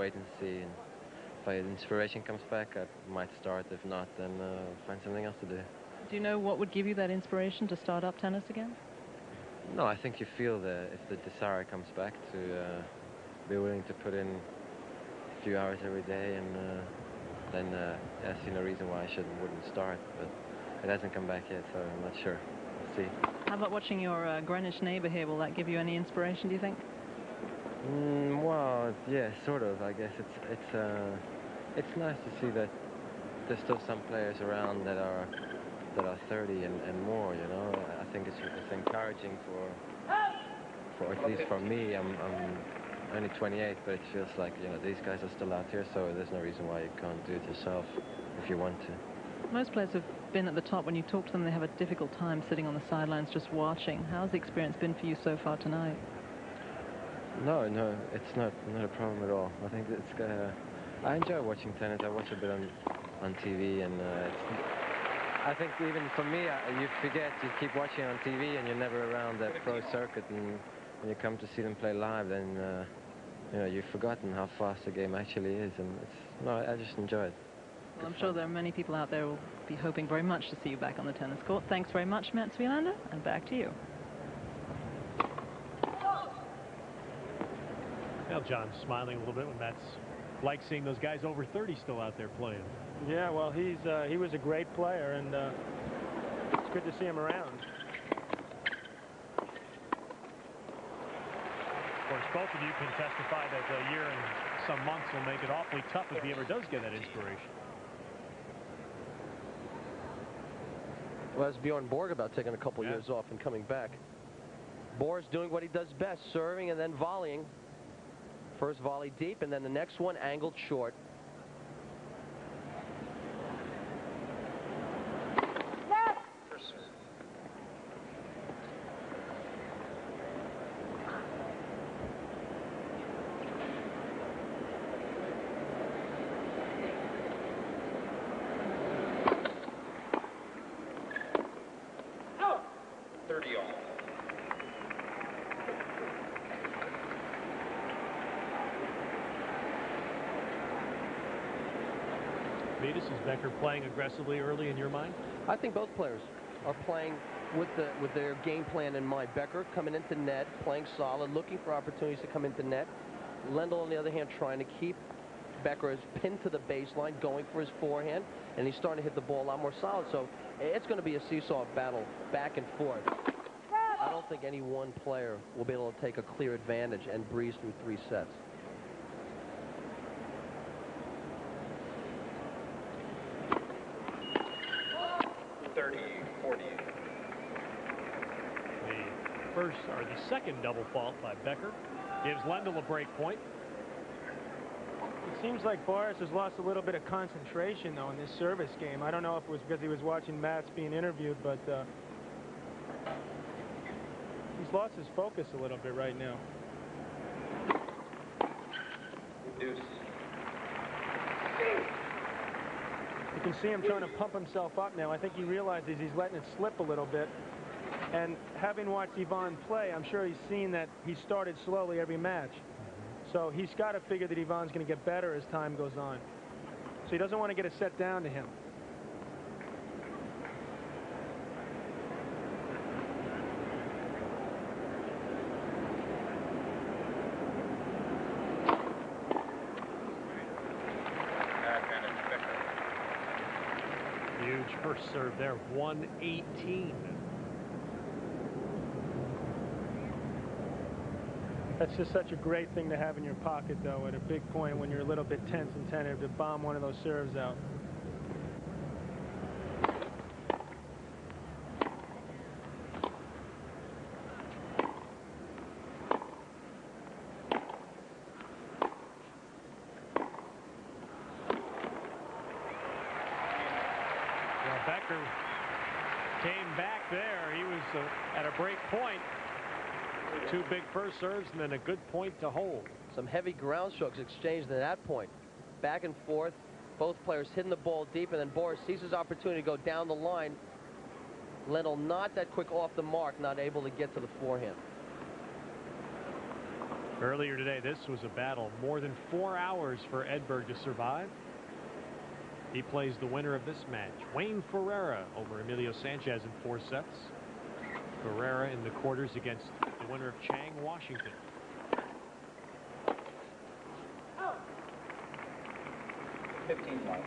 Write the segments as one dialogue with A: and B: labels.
A: wait and see. And if inspiration comes back, I might start. If not, then find something else to do.
B: Do you know what would give you that inspiration to start up tennis again?
A: No, I think you feel if the desire comes back to be willing to put in a few hours every day, and then I see no reason why I wouldn't start. But it hasn't come back yet, so I'm not sure. We'll see.
B: How about watching your Greenwich neighbor here? Will that give you any inspiration, do you think?
A: Well, yeah, sort of. I guess it's nice to see that there's still some players around that are 30 and more. You know, I think it's encouraging for at least for me. I'm only 28, but it feels like, you know, these guys are still out here, so there's no reason why you can't do it yourself if you want to.
B: Most players have been at the top. When you talk to them, they have a difficult time sitting on the sidelines just watching. How's the experience been for you so far tonight?
A: No, it's not a problem at all. I think I enjoy watching tennis. I watch a bit on TV, and I think even for me, you forget. You keep watching on TV, and you're never around that pro circuit. And when you come to see them play live, then you know, you've forgotten how fast the game actually is. And I just enjoy it.
B: Well, I'm sure there are many people out there who will be hoping very much to see you back on the tennis court. Thanks very much, Mats Wilander, and back to you.
C: Well, John's smiling a little bit when Mats likes seeing those guys over 30 still out there playing.
D: Yeah, well, he was a great player, and it's good to see him around.
C: Of course, both of you can testify that a year and some months will make it awfully tough if he ever does get that inspiration.
E: Well, that's Bjorn Borg about taking a couple years off and coming back. Borg's doing what he does best, serving and then volleying. First volley deep, and then the next one angled short.
C: Is Becker playing aggressively early in your mind?
E: I think both players are playing with their game plan in mind. Becker coming into net, playing solid, looking for opportunities to come into net. Lendl, on the other hand, trying to keep Becker as pinned to the baseline, going for his forehand, and he's starting to hit the ball a lot more solid. So it's going to be a seesaw battle back and forth. I don't think any one player will be able to take a clear advantage and breeze through 3 sets.
C: The second double fault by Becker gives Lendl a break point.
D: It seems like Boris has lost a little bit of concentration, though, in this service game. I don't know if it was because he was watching Mats being interviewed, but he's lost his focus a little bit right now. Deuce. You can see him trying to pump himself up now. I think he realizes he's letting it slip a little bit. And having watched Ivan play, I'm sure he's seen that he started slowly every match. So he's got to figure that Ivan's going to get better as time goes on. So he doesn't want to get a set down to him.
C: Huge first serve there, 118.
D: That's just such a great thing to have in your pocket, though, at a big point when you're a little bit tense and tentative, to bomb one of those serves out.
C: Well, Becker came back there. He was at a break point. 2 big first serves and then a good point to hold.
E: Some heavy ground strokes exchanged at that point. Back and forth, both players hitting the ball deep, and then Boris sees his opportunity to go down the line. Lendl not that quick off the mark, not able to get to the forehand.
C: Earlier today, this was a battle. More than 4 hours for Edberg to survive. He plays the winner of this match, Wayne Ferreira, over Emilio Sanchez in 4 sets. Ferreira in the quarters against the winner of Chang, Washington.
F: Oh. 15 love.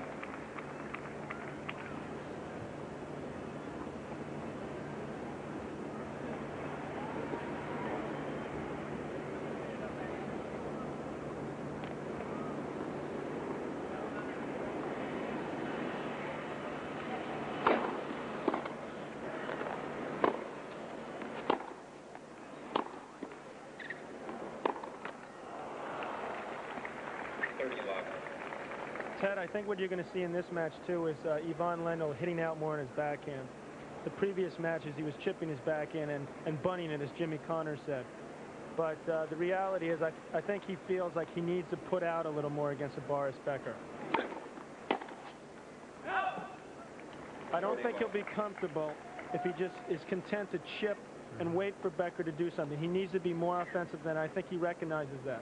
D: Ted, I think what you're going to see in this match, too, is Ivan Lendl hitting out more on his backhand. The previous matches, he was chipping his backhand and bunting it, as Jimmy Connors said. But the reality is, I think he feels like he needs to put out a little more against a Boris Becker. I don't think he'll be comfortable if he just is content to chip and wait for Becker to do something. He needs to be more offensive than I think he recognizes that.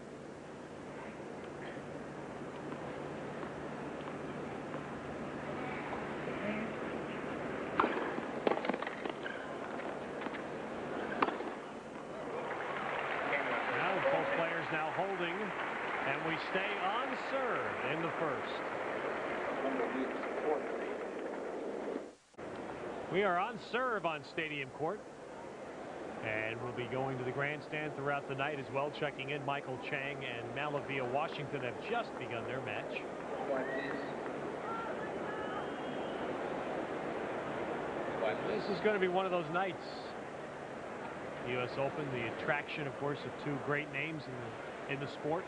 C: Holding, and we stay on serve in the first. We are on serve on Stadium Court, and we'll be going to the grandstand throughout the night as well. Checking in, Michael Chang and Malavia Washington have just begun their match. This is going to be one of those nights. U.S. Open, the attraction, of course, of 2 great names in the sport.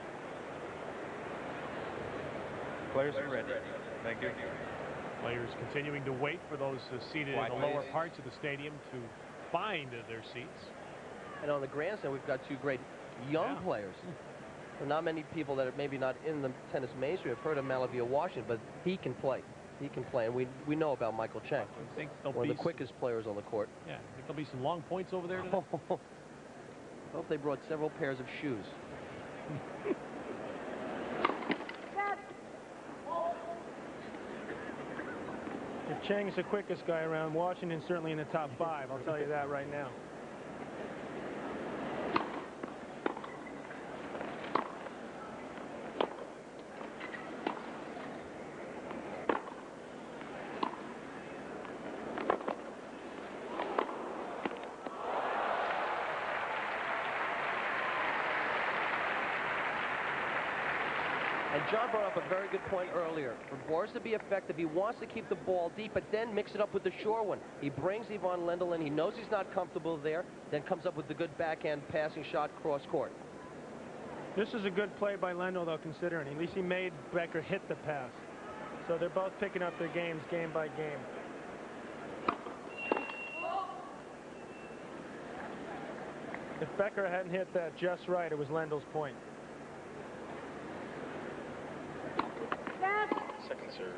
G: Players are ready. Thank you.
C: Players continuing to wait for those seated in the lower parts of the stadium to find their seats.
E: And on the grandstand, we've got 2 great young players. So not many people that are maybe not in the tennis mainstream have heard of Malavia Washington, but he can play. He can play, and we know about Michael Chang.
C: I think
E: one of the quickest players on the court.
C: Yeah, I think there'll be some long points over there today.
E: I hope they brought several pairs of shoes.
D: If Chang's the quickest guy around, Washington's certainly in the top 5. I'll tell you that right now.
E: And John brought up a very good point earlier. For Boris to be effective, he wants to keep the ball deep, but then mix it up with the short one. He brings Ivan Lendl in. He knows he's not comfortable there, then comes up with the good backhand passing shot cross court.
D: This is a good play by Lendl, though, considering. At least he made Becker hit the pass. So they're both picking up their games game by game. If Becker hadn't hit that just right, it was Lendl's point.
F: Second serve.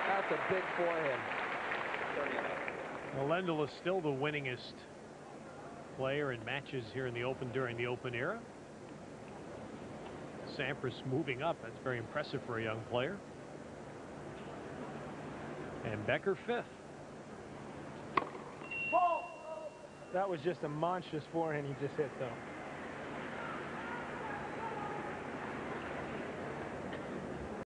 E: That's a big forehand.
C: Well, Lendl is still the winningest player in matches here in the Open during the Open era. Sampras moving up. That's very impressive for a young player. And Becker 5th.
D: That was just a monstrous forehand he just hit, though.